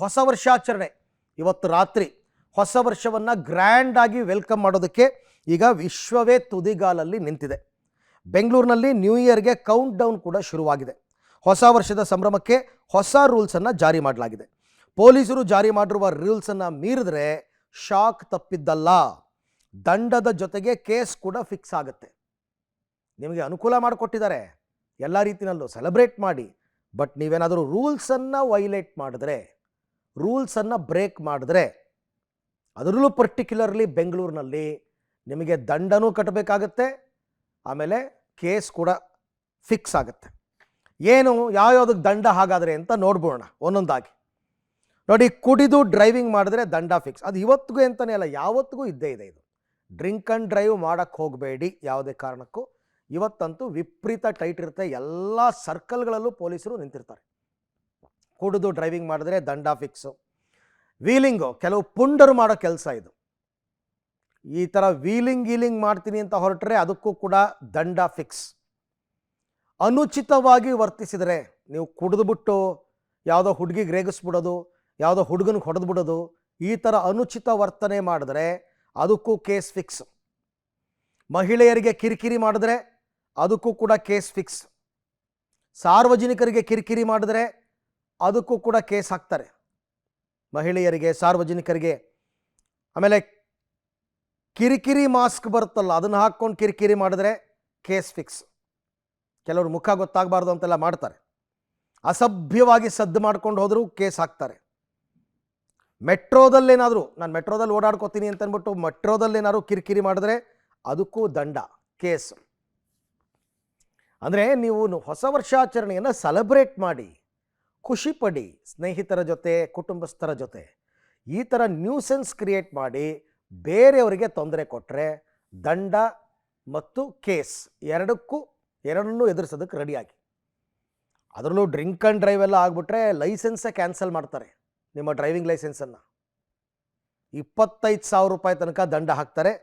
ಹೊಸ ವರ್ಷಾಚರಣೆ ಇವತ್ತು ರಾತ್ರಿ ಹೊಸ ವರ್ಷವನ್ನು ಗ್ರ್ಯಾಂಡ್ ಆಗಿ ವೆಲ್ಕಮ್ ಮಾಡೋದಕ್ಕೆ ಈಗ ವಿಶ್ವವೇ ತುದಿಗಾಲಲ್ಲಿ ನಿಂತಿದೆ. ಬೆಂಗಳೂರಿನಲ್ಲಿ ನ್ಯೂ ಇಯರ್ಗೆ ಕೌಂಟ್ ಡೌನ್ ಕೂಡ ಶುರುವಾಗಿದೆ. ಹೊಸ ವರ್ಷದ ಸಂಭ್ರಮಕ್ಕೆ ಹೊಸ ರೂಲ್ಸನ್ನು ಜಾರಿ ಮಾಡಲಾಗಿದೆ. ಪೊಲೀಸರು ಜಾರಿ ಮಾಡಿರುವ ರೂಲ್ಸನ್ನು ಮೀರಿದ್ರೆ ಶಾಕ್ ತಪ್ಪಿದ್ದಲ್ಲ, ದಂಡದ ಜೊತೆಗೆ ಕೇಸ್ ಕೂಡ ಫಿಕ್ಸ್ ಆಗುತ್ತೆ. ನಿಮಗೆ ಅನುಕೂಲ ಮಾಡಿಕೊಟ್ಟಿದ್ದಾರೆ, ಎಲ್ಲ ರೀತಿಯಲ್ಲೂ ಸೆಲೆಬ್ರೇಟ್ ಮಾಡಿ. ಬಟ್ ನೀವೇನಾದರೂ ರೂಲ್ಸನ್ನು ವೈಲೇಟ್ ಮಾಡಿದ್ರೆ, ರೂಲ್ಸನ್ನು ಬ್ರೇಕ್ ಮಾಡಿದ್ರೆ, ಅದರಲ್ಲೂ ಪರ್ಟಿಕ್ಯುಲರ್ಲಿ ಬೆಂಗಳೂರಿನಲ್ಲಿ ನಿಮಗೆ ದಂಡನೂ ಕಟ್ಟಬೇಕಾಗತ್ತೆ, ಆಮೇಲೆ ಕೇಸ್ ಕೂಡ ಫಿಕ್ಸ್ ಆಗುತ್ತೆ. ಏನು ಯಾವ್ಯಾವುದಕ್ಕೆ ದಂಡ ಹಾಗಾದರೆ ಅಂತ ನೋಡ್ಬೋಣ ಒಂದೊಂದಾಗಿ. ನೋಡಿ, ಕುಡಿದು ಡ್ರೈವಿಂಗ್ ಮಾಡಿದ್ರೆ ದಂಡ ಫಿಕ್ಸ್. ಅದು ಇವತ್ತಿಗೂ ಅಂತಲೇ ಅಲ್ಲ, ಯಾವತ್ತಿಗೂ ಇದ್ದೇ ಇದೆ. ಇದು ಡ್ರಿಂಕ್ ಆ್ಯಂಡ್ ಡ್ರೈವ್ ಮಾಡೋಕ್ಕೆ ಹೋಗಬೇಡಿ ಯಾವುದೇ ಕಾರಣಕ್ಕೂ. ಇವತ್ತಂತೂ ವಿಪರೀತ ಟೈಟ್ ಇರುತ್ತೆ, ಎಲ್ಲ ಸರ್ಕಲ್ಗಳಲ್ಲೂ ಪೊಲೀಸರು ನಿಂತಿರ್ತಾರೆ. ಕುಡಿದು ಡ್ರೈವಿಂಗ್ ಮಾಡಿದ್ರೆ ದಂಡ ಫಿಕ್ಸು. ವೀಲಿಂಗು ಕೆಲವು ಪುಂಡರು ಮಾಡೋ ಕೆಲಸ ಇದು. ಈ ಥರ ವೀಲಿಂಗ್ ಮಾಡ್ತೀನಿ ಅಂತ ಹೊರಟ್ರೆ ಅದಕ್ಕೂ ಕೂಡ ದಂಡ ಫಿಕ್ಸ್. ಅನುಚಿತವಾಗಿ ವರ್ತಿಸಿದರೆ, ನೀವು ಕುಡಿದುಬಿಟ್ಟು ಯಾವುದೋ ಹುಡುಗಿಗೆ ರೇಗಿಸ್ಬಿಡೋದು, ಯಾವುದೋ ಹುಡುಗನಿಗೆ ಹೊಡೆದ್ಬಿಡೋದು, ಈ ಥರ ಅನುಚಿತ ವರ್ತನೆ ಮಾಡಿದ್ರೆ ಅದಕ್ಕೂ ಕೇಸ್ ಫಿಕ್ಸ್. ಮಹಿಳೆಯರಿಗೆ ಕಿರಿಕಿರಿ ಮಾಡಿದ್ರೆ ಅದಕ್ಕೂ ಕೂಡ ಕೇಸ್ ಫಿಕ್ಸ್. ಸಾರ್ವಜನಿಕರಿಗೆ ಕಿರಿಕಿರಿ ಮಾಡಿದ್ರೆ ಅದಕ್ಕೂ ಕೂಡ ಕೇಸ್ ಹಾಕ್ತಾರೆ, ಮಹಿಳೆಯರಿಗೆ, ಸಾರ್ವಜನಿಕರಿಗೆ. ಆಮೇಲೆ ಕಿರಿಕಿರಿ ಮಾಸ್ಕ್ ಬರುತ್ತಲ್ಲ, ಅದನ್ನು ಹಾಕ್ಕೊಂಡು ಕಿರಿಕಿರಿ ಮಾಡಿದ್ರೆ ಕೇಸ್ ಫಿಕ್ಸ್. ಕೆಲವರು ಮುಖ ಗೊತ್ತಾಗಬಾರ್ದು ಅಂತೆಲ್ಲ ಮಾಡ್ತಾರೆ. ಅಸಭ್ಯವಾಗಿ ಸದ್ದು ಮಾಡ್ಕೊಂಡು ಹೋದರೂ ಕೇಸ್ ಹಾಕ್ತಾರೆ. ಮೆಟ್ರೋದಲ್ಲೇನಾದರೂ, ನಾನು ಮೆಟ್ರೋದಲ್ಲಿ ಓಡಾಡ್ಕೋತೀನಿ ಅಂತಂದ್ಬಿಟ್ಟು ಮೆಟ್ರೋದಲ್ಲೇನಾದರೂ ಕಿರಿಕಿರಿ ಮಾಡಿದ್ರೆ ಅದಕ್ಕೂ ದಂಡ, ಕೇಸ್. ಅಂದರೆ ನೀವು ಹೊಸ ವರ್ಷಾಚರಣೆಯನ್ನು ಸೆಲೆಬ್ರೇಟ್ ಮಾಡಿ, ಖುಷಿ ಪಡಿ, ಸ್ನೇಹಿತರ ಜೊತೆ, ಕುಟುಂಬಸ್ಥರ ಜೊತೆ. ಈ ಥರ ನ್ಯೂಸೆನ್ಸ್ ಕ್ರಿಯೇಟ್ ಮಾಡಿ ಬೇರೆಯವರಿಗೆ ತೊಂದರೆ ಕೊಟ್ಟರೆ ದಂಡ ಮತ್ತು ಕೇಸ್ ಎರಡನ್ನೂ ಎದುರಿಸೋದಕ್ಕೆ ರೆಡಿಯಾಗಿ. ಅದರಲ್ಲೂ ಡ್ರಿಂಕ್ ಆ್ಯಂಡ್ ಡ್ರೈವ್ ಎಲ್ಲ ಆಗಿಬಿಟ್ರೆ ಲೈಸೆನ್ಸೇ ಕ್ಯಾನ್ಸಲ್ ಮಾಡ್ತಾರೆ. ನಿಮ್ಮ ಡ್ರೈವಿಂಗ್ ಲೈಸೆನ್ಸನ್ನು 25,000 ರೂಪಾಯಿ ತನಕ ದಂಡ ಹಾಕ್ತಾರೆ.